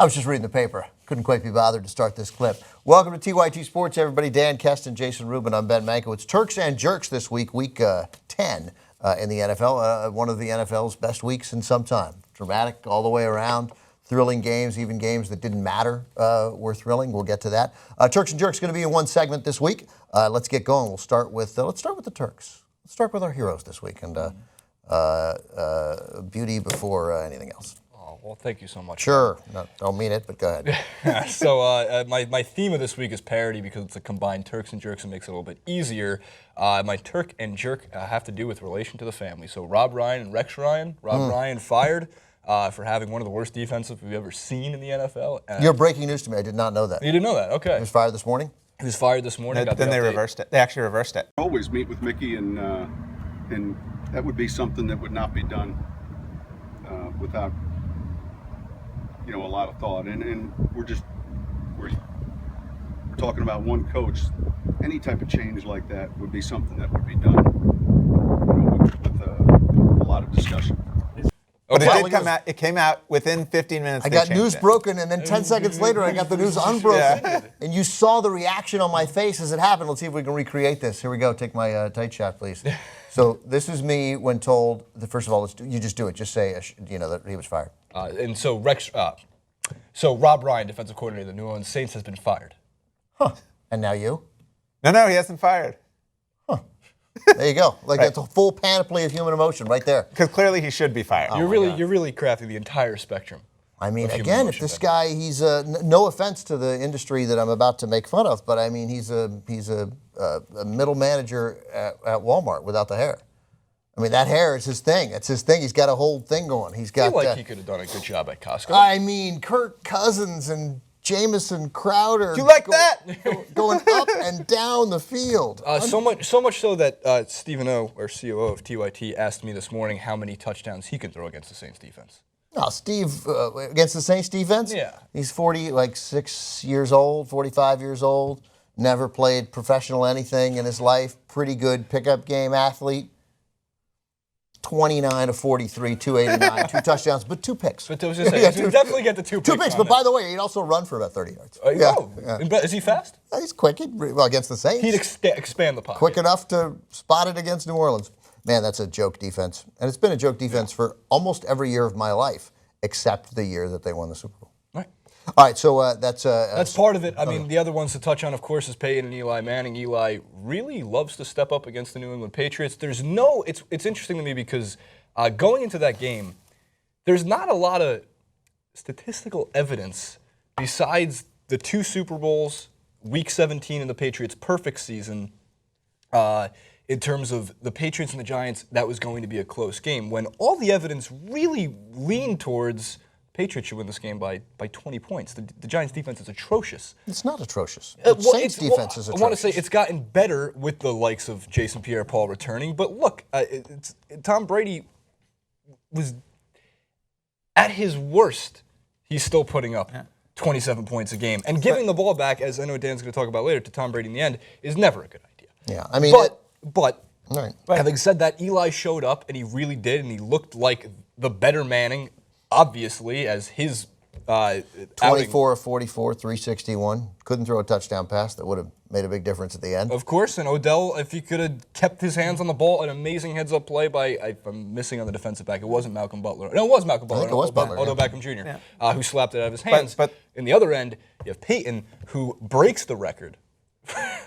I was just reading the paper. Couldn't quite be bothered to start this clip. Welcome to TYT Sports, everybody. Dan Keston, Jason Rubin. I'm Ben Mankiewicz. Turks and Jerks this week, week 10 in the NFL. One of the NFL's best weeks in some time. Dramatic all the way around. Thrilling games, even games that didn't matter were thrilling. We'll get to that. Turks and Jerks going to be in one segment this week. Let's get going. We'll start with the Turks. Let's start with our heroes this week and beauty before anything else. Well, thank you so much. Sure. No, don't mean it, but go ahead. So my theme of this week is parody because it's a combined Turks and Jerks and makes it a little bit easier. My Turk and Jerk have to do with relation to the family. So Rob Ryan and Rex Ryan. Rob Ryan fired for having one of the worst defenses we've ever seen in the NFL. You're breaking news to me. I did not know that. You didn't know that? Okay. He was fired this morning? He was fired this morning. Then they reversed it. They actually reversed it. I always meet with Mickey, and that would be something that would not be done without a lot of thought. And we're talking about one coach. Any type of change like that would be something that would be done with a lot of discussion. But it did come out. It came out within 15 minutes. I got news broken, and then 10 seconds later, I got the news unbroken. Yeah. And you saw the reaction on my face as it happened. Let's see if we can recreate this. Here we go. Take my tight shot, please. So this is me when told. First of all, you just do it. Just say that he was fired. And so so Rob Ryan, defensive coordinator of the New Orleans Saints, has been fired. Huh. And now you? No, he hasn't fired. There you go. Like It's a full panoply of human emotion right there. Because clearly he should be fired. You're really crafting the entire spectrum. I mean, again, if this guy, he's no offense to the industry that I'm about to make fun of, but I mean, he's a middle manager at Walmart without the hair. I mean, that hair is his thing. It's his thing. He's got a whole thing going. He's got. I feel like he could have done a good job at Costco. I mean, Kirk Cousins and Jamison Crowder. Do you like that? Going up and down the field. So much so that Stephen O, or COO of TYT, asked me this morning how many touchdowns he can throw against the Saints defense. No, Steve, against the Saints defense? Yeah. He's 46 years old, 45 years old, never played professional anything in his life, pretty good pickup game athlete. 29 of 43, 289, 2 touchdowns, but 2 picks. But I was just saying, you definitely get the 2 picks. 2 picks, but by the way, he'd also run for about 30 yards. Yeah. Is he fast? He's quick. Against the Saints. He'd expand the pocket. Quick enough to spot it against New Orleans. Man, that's a joke defense. And it's been a joke defense for almost every year of my life, except the year that they won the Super Bowl. Right. All right, so that's part of it. I mean, the other ones to touch on, of course, is Peyton and Eli Manning. Eli really loves to step up against the New England Patriots. It's interesting to me because going into that game, there's not a lot of statistical evidence besides the 2 Super Bowls, Week 17 in the Patriots' perfect season, in terms of the Patriots and the Giants, that was going to be a close game, when all the evidence really leaned towards Patriots should win this game by 20 points. The Giants' defense is atrocious. It's not atrocious. The Saints' defense is atrocious. I want to say it's gotten better with the likes of Jason Pierre-Paul returning, but look, Tom Brady was at his worst. He's still putting up 27 points a game, and giving the ball back, as I know Dan's going to talk about later, to Tom Brady in the end is never a good idea. Yeah, I mean, but having said that, Eli showed up, and he really did, and he looked like the better Manning, obviously, as his 24 of 44, 361. Couldn't throw a touchdown pass that would have made a big difference at the end. Of course, and Odell, if he could have kept his hands on the ball, an amazing heads-up play by, I'm missing on the defensive back, it wasn't Malcolm Butler. No, it was Malcolm Butler. I think it was Butler. Odell Beckham Jr., who slapped it out of his hands. But in the other end, you have Peyton, who breaks the record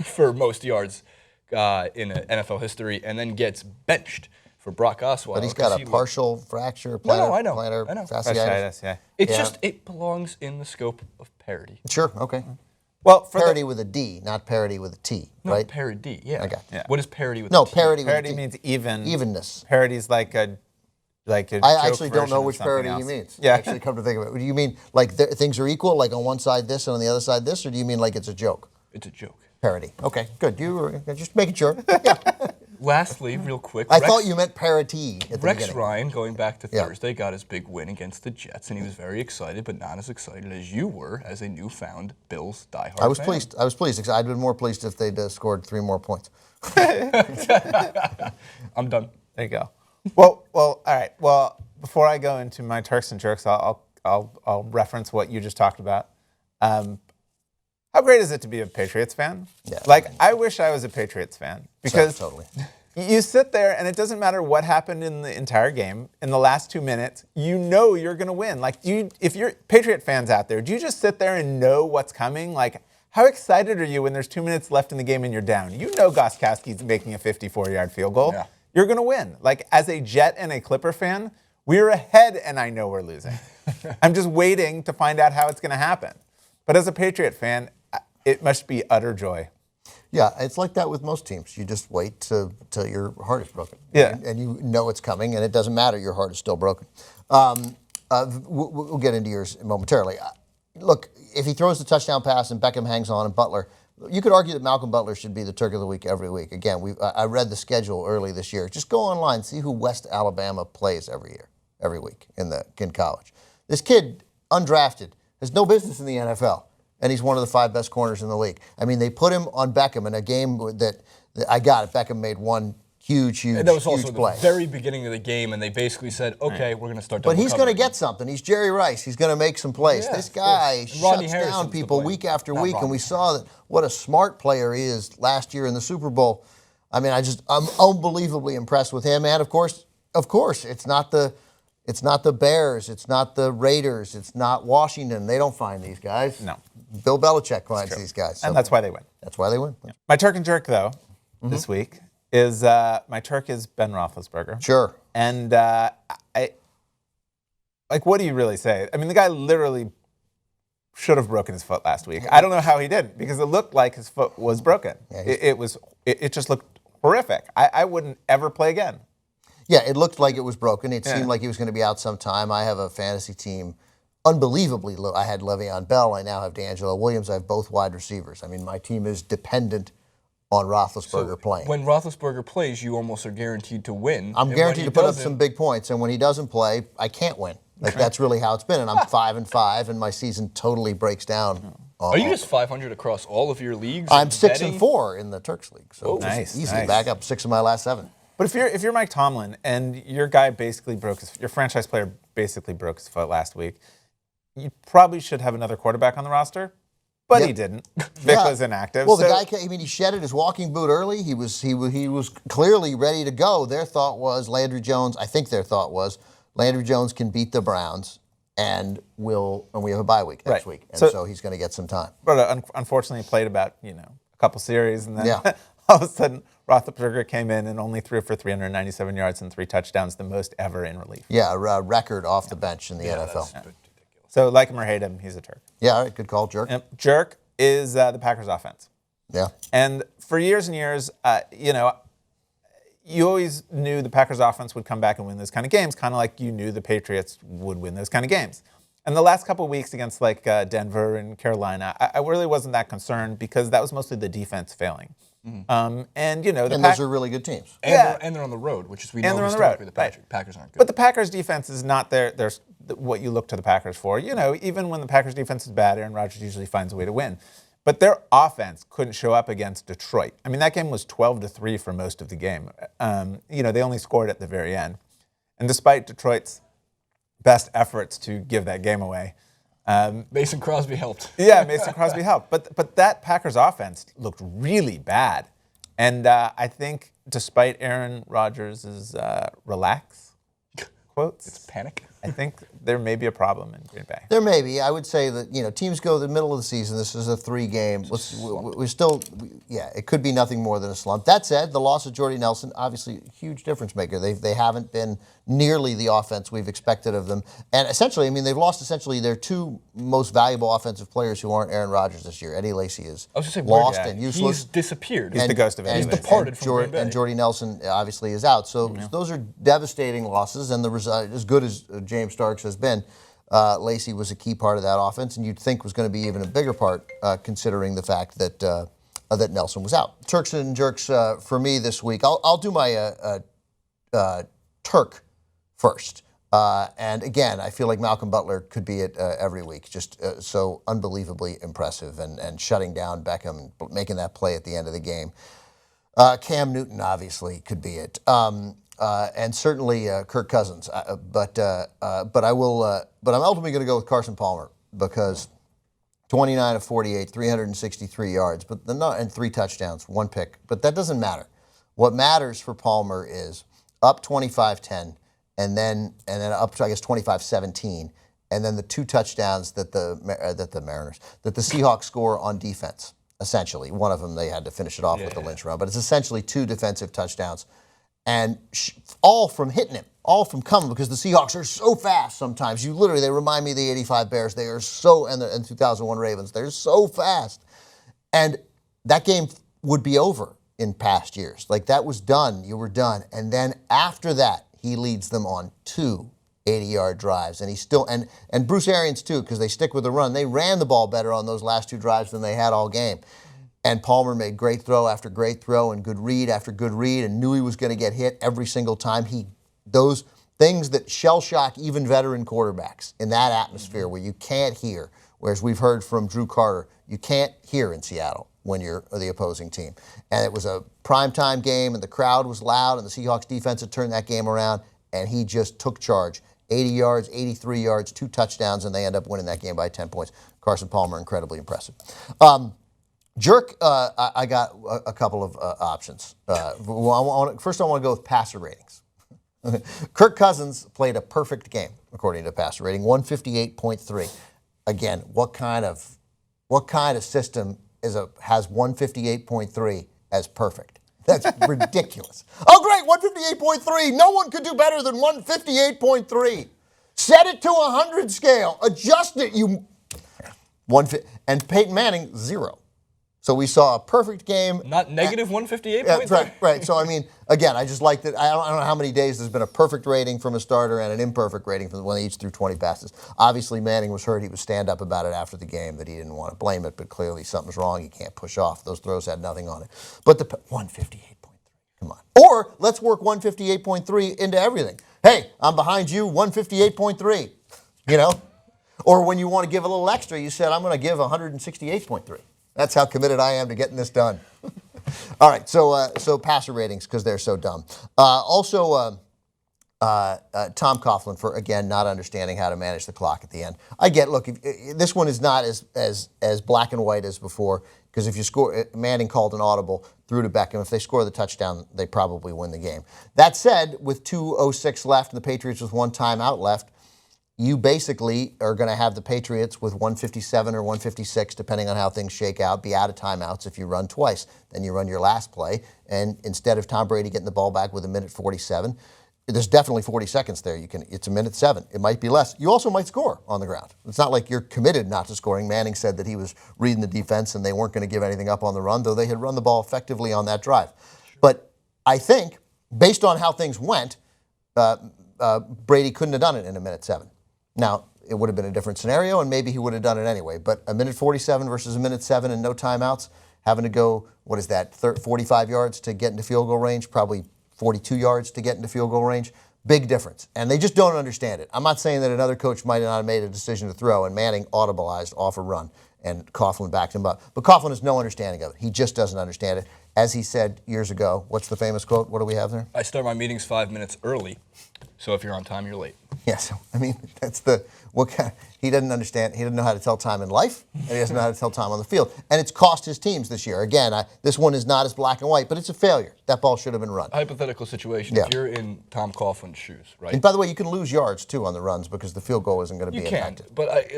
for most yards in NFL history, and then gets benched for Brock Osweiler. But he's got a partial fracture, I know. fasciitis. Yeah. It belongs in the scope of parody. Sure, okay. Well, parody with a D, not parody with a T, right? Parody, yeah. Okay. Yeah. What is parody with a T? No, parody with parody a T. means even. Evenness. Parody's like a I actually don't know which parody he means. Yeah. Actually, come to think of it. Do you mean like things are equal, like on one side this and on the other side this, or do you mean like it's a joke? It's a joke. Parody. Okay, good. You were just making sure. Yeah. Lastly, real quick. I thought you meant parody at the Rex beginning. Ryan, going back to Thursday, got his big win against the Jets, and he was very excited, but not as excited as you were as a newfound Bills diehard I was fan. pleased. I was pleased. I'd been more pleased if they'd scored 3 more points. I'm done. There you go. Well, all right. Well, before I go into my Turks and Jerks, I'll I'll reference what you just talked about. How great is it to be a Patriots fan? Yeah, like, I wish I was a Patriots fan because totally. you sit there and it doesn't matter what happened in the entire game. In the last 2 minutes, you know you're going to win. Like, if you're Patriot fans out there, do you just sit there and know what's coming? Like, how excited are you when there's 2 minutes left in the game and you're down? You know Gostkowski's making a 54-yard field goal. Yeah. You're going to win. Like, as a Jet and a Clipper fan, we're ahead and I know we're losing. I'm just waiting to find out how it's going to happen. But as a Patriot fan, it must be utter joy. Yeah, it's like that with most teams. You just wait till your heart is broken. Yeah. And you know it's coming, and it doesn't matter. Your heart is still broken. We'll get into yours momentarily. Look, if he throws the touchdown pass and Beckham hangs on and Butler, you could argue that Malcolm Butler should be the Turk of the Week every week. Again, I read the schedule early this year. Just go online, see who West Alabama plays every week in college. This kid, undrafted, has no business in the NFL. And he's one of the 5 best corners in the league. I mean, they put him on Beckham in a game that I got it. Beckham made one huge And that was also play. the very beginning of the game, and they basically said, okay, we're going to start double But he's going to covering. get something. He's Jerry Rice. He's going to make some plays. Yeah, this of guy course. And Rodney shuts Harrison's down the people player. week after Not week, and Rodney. we saw that what a smart player he is last year in the Super Bowl. I mean, I'm unbelievably impressed with him. And of course, it's not the Bears, it's not the Raiders, it's not Washington. They don't find these guys. No. Bill Belichick finds these guys. So And that's why they win. That's why they win. Yeah. My Turk and Jerk, though, this week is my Turk is Ben Roethlisberger. Sure. And what do you really say? I mean, the guy literally should have broken his foot last week. I don't know how he didn't, because it looked like his foot was broken. Yeah, it just looked horrific. I wouldn't ever play again. Yeah, it looked like it was broken. It seemed like he was going to be out sometime. I have a fantasy team, unbelievably low. I had Le'Veon Bell. I now have D'Angelo Williams. I have both wide receivers. I mean, my team is dependent on Roethlisberger playing. When Roethlisberger plays, you almost are guaranteed to win. I'm And guaranteed when to he put up doesn't- some big points, and when he doesn't play, I can't win. Like, that's really how it's been, and I'm 5-5, and my season totally breaks down. Are you just 500 across all of your leagues? I'm and 6-4 in the Turks League, so Nice, easily nice. back up 6 of my last 7. But if you're Mike Tomlin and your guy basically your franchise player basically broke his foot last week, you probably should have another quarterback on the roster. But he didn't. Vic was inactive. Well, the so- guy, he shedded his walking boot early. He was clearly ready to go. Their thought was Landry Jones. I think their thought was Landry Jones can beat the Browns, and we have a bye week next week, and so he's going to get some time. But unfortunately, he played about a couple series, and then Yeah. all of a sudden, Roethlisberger came in and only threw for 397 yards and 3 touchdowns, the most ever in relief. Yeah, a record off the bench in the NFL. So, like him or hate him, he's a Turk. Yeah, all right, good call, Jerk. Jerk is the Packers' offense. Yeah. And for years and years, you always knew the Packers' offense would come back and win those kind of games, kind of like you knew the Patriots would win those kind of games. And the last couple of weeks against Denver and Carolina, I really wasn't that concerned because that was mostly the defense failing. And those are really good teams. And they're on the road, which is we know they're on the road. historically the Right. Packers aren't good. But the Packers defense is not what you look to the Packers for. Even when the Packers defense is bad, Aaron Rodgers usually finds a way to win. But their offense couldn't show up against Detroit. I mean, that game was 12-3 for most of the game. They only scored at the very end. And despite Detroit's best efforts to give that game away, Mason Crosby helped. yeah, Mason Crosby helped. But that Packers offense looked really bad. And I think despite Aaron Rodgers' relax quotes, It's panic. I think there may be a problem in Green Bay. There may be. I would say that teams go the middle of the season. This is a 3-game. It could be nothing more than a slump. That said, the loss of Jordy Nelson, obviously a huge difference maker. They haven't been nearly the offense we've expected of them. And essentially, they've lost their 2 most valuable offensive players who aren't Aaron Rodgers this year. Eddie Lacy is I was just lost saying, and useless. He's disappeared. He's the ghost of Eddie He's Lacy. departed from Green Bay. And Jordy Nelson obviously is out. So those are devastating losses. And as good as James Starks has been, Lacy was a key part of that offense, and you'd think was going to be even a bigger part, considering the fact that that Nelson was out. Turks and Jerks for me this week. I'll do my Turk first. And again, I feel like Malcolm Butler could be it every week. Just so unbelievably impressive and shutting down Beckham, making that play at the end of the game. Cam Newton obviously could be it. and certainly Kirk Cousins. But I will. But I'm ultimately going to go with Carson Palmer because 29 of 48, 363 yards, and 3 touchdowns, 1 pick. But that doesn't matter. What matters for Palmer is up 25-10, and then up to, I guess, 25-17, and then the 2 touchdowns that the Seahawks score on defense. Essentially, one of them they had to finish it off with the Lynch run, but it's essentially 2 defensive touchdowns, and all from hitting him, all from coming, because the Seahawks are so fast sometimes. They remind me of the '85 Bears. They are so, and the 2001 Ravens. They're so fast, and that game would be over in past years. Like, that was done. You were done, and then after that, he leads them on 2 80-yard drives, and he's still, and Bruce Arians too, because they stick with the run. They ran the ball better on those last 2 drives than they had all game. And Palmer made great throw after great throw and good read after good read, and knew he was going to get hit every single time. Those things that shell shock even veteran quarterbacks in that atmosphere where you can't hear, whereas we've heard from Drew Carter, you can't hear in Seattle when you're the opposing team. And it was a primetime game, and the crowd was loud, and the Seahawks defense had turned that game around, and he just took charge. 80 yards, 83 yards, 2 touchdowns, and they end up winning that game by 10 points. Carson Palmer, incredibly impressive. Jerk, I got a couple of options. First, I want to go with passer ratings. Kirk Cousins played a perfect game, according to passer rating, 158.3. Again, what kind of system has 158.3 as perfect? That's ridiculous. Oh, great, 158.3. No one could do better than 158.3. Set it to 100 scale. Adjust it, and Peyton Manning, 0. So we saw a perfect game. Not negative 158.3? Yeah, right. So, I mean, again, I just like that. I don't know how many days there's been a perfect rating from a starter and an imperfect rating from when they each threw 20 passes. Obviously, Manning was hurt. He was stand up about it after the game that he didn't want to blame it, but clearly something's wrong. He can't push off. Those throws had nothing on it. But the 158.3, come on. Or let's work 158.3 into everything. Hey, I'm behind you, 158.3, you know? Or when you want to give a little extra, you said, I'm going to give 168.3. That's how committed I am to getting this done. All right, so passer ratings, because they're so dumb. Also, Tom Coughlin for, again, not understanding how to manage the clock at the end. I get, look, this one is not as black and white as before, because if you score, Manning called an audible, threw to Beckham. If they score the touchdown, they probably win the game. That said, with 2:06 left and the Patriots with 1 timeout left, you basically are going to have the Patriots with 157 or 156, depending on how things shake out, be out of timeouts if you run twice. Then you run your last play, and instead of Tom Brady getting the ball back with 1:47, there's definitely 40 seconds there. It's 1:07. It might be less. You also might score on the ground. It's not like you're committed not to scoring. Manning said that he was reading the defense and they weren't going to give anything up on the run, though they had run the ball effectively on that drive. But I think, based on how things went, Brady couldn't have done it in 1:07. Now, it would have been a different scenario, and maybe he would have done it anyway. But 1:47 versus 1:07 and no timeouts, having to go, 45 yards to get into field goal range, probably 42 yards to get into field goal range. Big difference. And they just don't understand it. I'm not saying that another coach might not have made a decision to throw, and Manning audibleized off a run, and Coughlin backed him up. But Coughlin has no understanding of it. He just doesn't understand it. As he said years ago, what's the famous quote? What do we have there? I start my meetings 5 minutes early, so if you're on time, you're late. Yes, I mean, he doesn't understand. He doesn't know how to tell time in life, and he doesn't know how to tell time on the field. And it's cost his teams this year. Again, this one is not as black and white, but it's a failure. That ball should have been run. Hypothetical situation, Yeah. if you're in Tom Coughlin's shoes, right? And by the way, you can lose yards, too, on the runs because the field goal isn't going to be You can, impacted. but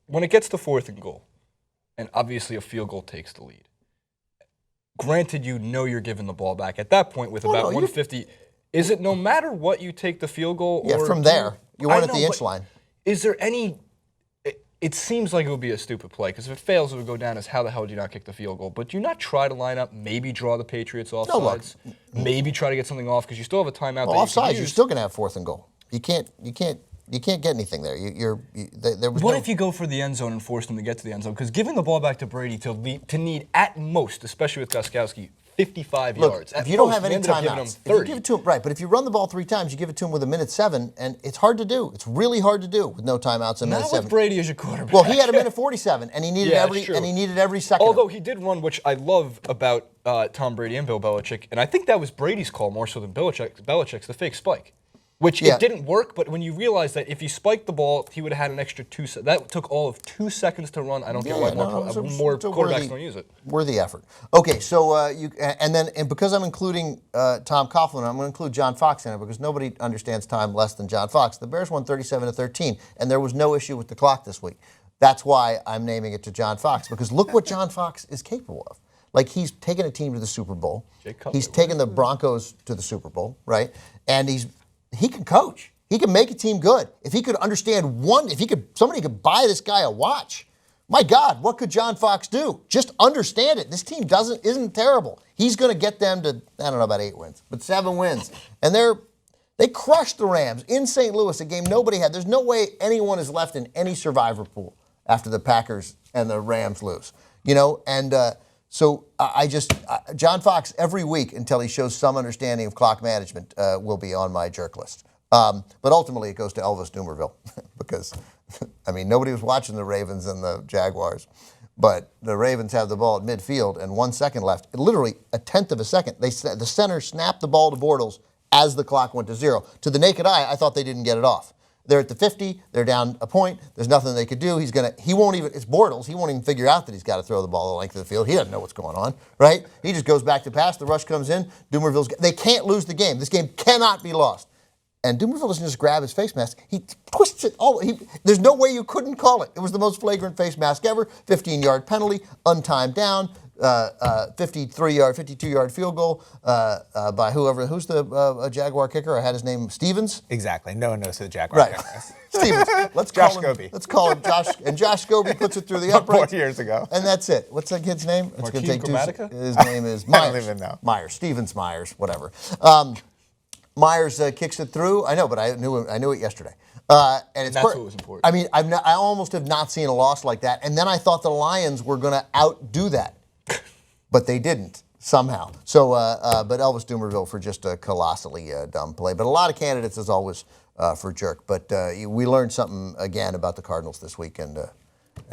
when it gets to 4th and goal, and obviously a field goal takes the lead, granted you know you're giving the ball back. At that point, with about 150, is it no matter what you take the field goal? Yeah, or from there. You want at the inch but line. Is there any... It seems like it would be a stupid play, because if it fails, it would go down as how the hell do you not kick the field goal? But do you not try to line up, maybe draw the Patriots offsides, maybe try to get something off, because you still have a timeout that you Offsides, can use. you're still going to have 4th and goal. You can't get anything there. What if you go for the end zone and force them to get to the end zone? Because giving the ball back to Brady to need at most, especially with Gostkowski, 55 Look, yards. if At you don't most, have we any ended up giving him timeouts, if you 30. give it to him, right, but if you run the ball 3 times, you give it to him with a minute 7, and it's hard to do. It's really hard to do with no timeouts and minute Not 7. with Brady as your quarterback. Well, he had a minute 47, and he needed Yeah, that's true. every second. Although he did run, which I love about Tom Brady and Bill Belichick, and I think that was Brady's call more so than Belichick's, the fake spike. Which Yeah. it didn't work, but when you realize that if he spiked the ball, he would have had an extra 2 seconds. That took all of 2 seconds to run. I don't get why more it's a quarterbacks don't use it. Worthy effort. Okay, so and because I'm including Tom Coughlin, I'm going to include John Fox in it because nobody understands time less than John Fox. The Bears won 37-13, and there was no issue with the clock this week. That's why I'm naming it to John Fox, because look what John Fox is capable of. Like, he's taken a team to the Super Bowl. He's taken the Broncos to the Super Bowl, right? And he can coach. He can make a team good. If he could understand somebody could buy this guy a watch. My God, what could John Fox do? Just understand it. This team isn't terrible. He's going to get them to, I don't know about 8 wins, but 7 wins. And they crushed the Rams in St. Louis, a game nobody had. There's no way anyone is left in any survivor pool after the Packers and the Rams lose. So John Fox every week until he shows some understanding of clock management will be on my jerk list. But ultimately it goes to Elvis Dumervil because, I mean, nobody was watching the Ravens and the Jaguars, but the Ravens have the ball at midfield and 1 second left, literally a tenth of a second. The center snapped the ball to Bortles as the clock went to 0. To the naked eye, I thought they didn't get it off. They're at the 50. They're down a point. There's nothing they could do. It's Bortles. He won't even figure out that he's got to throw the ball the length of the field. He doesn't know what's going on, right? He just goes back to pass. The rush comes in. They can't lose the game. This game cannot be lost. And Dumervil doesn't just grab his face mask. He twists it all. There's no way you couldn't call it. It was the most flagrant face mask ever. 15-yard penalty, untimed down, 52-yard field goal by whoever. Who's the Jaguar kicker? I had his name Stevens. Exactly. No one knows who the Jaguar Right. is. Stevens. Josh Scobie. Let's call him Josh. And Josh Scobie puts it through the upright. 4 years ago. And that's it. What's that kid's name? It's Martin gonna take Gramatica? His name is Myers. I don't even know. Myers. Stevens Myers. Whatever. Myers kicks it through. I know, but I knew it yesterday. And it's That's what was important. I mean, I almost have not seen a loss like that. And then I thought the Lions were going to outdo that, but they didn't somehow. So, but Elvis Dumervil for just a colossally dumb play. But a lot of candidates, as always, for jerk. But we learned something again about the Cardinals this week and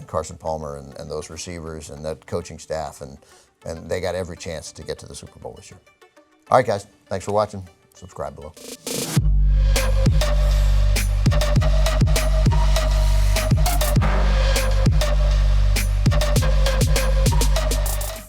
Carson Palmer and those receivers and that coaching staff, and they got every chance to get to the Super Bowl this year. All right, guys. Thanks for watching. Subscribe below.